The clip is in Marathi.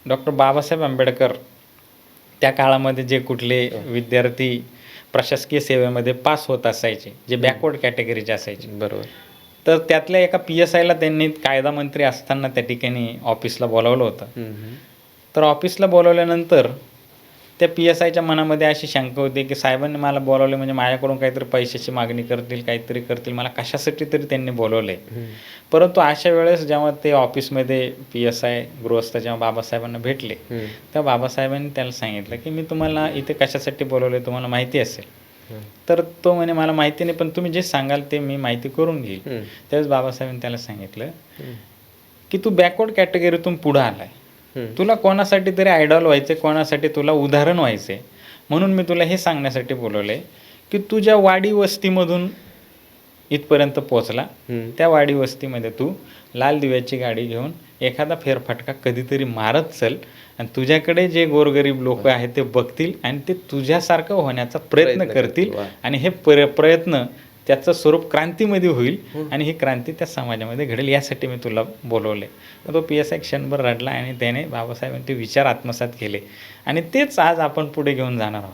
डॉक्टर बाबासाहेब आंबेडकर त्या काळामध्ये जे कुठले विद्यार्थी प्रशासकीय सेवेमध्ये पास होत असायचे, जे बॅकवर्ड कॅटेगरीचे असायचे, बरोबर. तर त्यातल्या एका PSIला त्यांनी कायदा मंत्री असताना त्या ठिकाणी ऑफिसला बोलावलं होतं. तर ऑफिसला बोलावल्यानंतर त्या PSIच्या मनामध्ये अशी शंका होती की साहेबांनी मला बोलावले म्हणजे माझ्याकडून काहीतरी पैशाची मागणी करतील, काहीतरी करतील, मला कशासाठी तरी त्यांनी बोलावलं आहे. परंतु अशा वेळेस जेव्हा ते ऑफिसमध्ये PSI गृहस्थ जेव्हा बाबासाहेबांना भेटले, तेव्हा बाबासाहेबांनी त्याला सांगितलं की मी तुम्हाला इथे कशासाठी बोलावले तुम्हाला माहिती असेल. तर तो म्हणे मला माहिती नाही, पण तुम्ही जे सांगाल ते मी माहिती करून घेईल. त्यावेळेस बाबासाहेबांनी त्याला सांगितलं की तू बॅकवर्ड कॅटेगरीतून पुढं आलाय, तुला कोणासाठी तरी आयडॉल व्हायचे, कोणासाठी तुला उदाहरण व्हायचे, म्हणून मी तुला हे सांगण्यासाठी बोलवले की तू ज्या वाडी वस्तीमधून इथपर्यंत पोहोचला, त्या वाडी वस्तीमध्ये तू लाल दिव्याची गाडी घेऊन एखादा फेरफटका कधीतरी मारत चल आणि तुझ्याकडे जे गोरगरीब लोक आहेत ते बघतील आणि ते तुझ्यासारखं होण्याचा प्रयत्न करतील आणि हे प्रयत्न त्याचं स्वरूप क्रांतीमध्ये होईल आणि ही क्रांती त्या समाजामध्ये घडेल, यासाठी मी तुला बोलवले. तर तो PSI क्षणभर रडला आणि त्याने बाबासाहेबांचे विचार आत्मसात केले आणि तेच आज आपण पुढे घेऊन जाणार आहोत.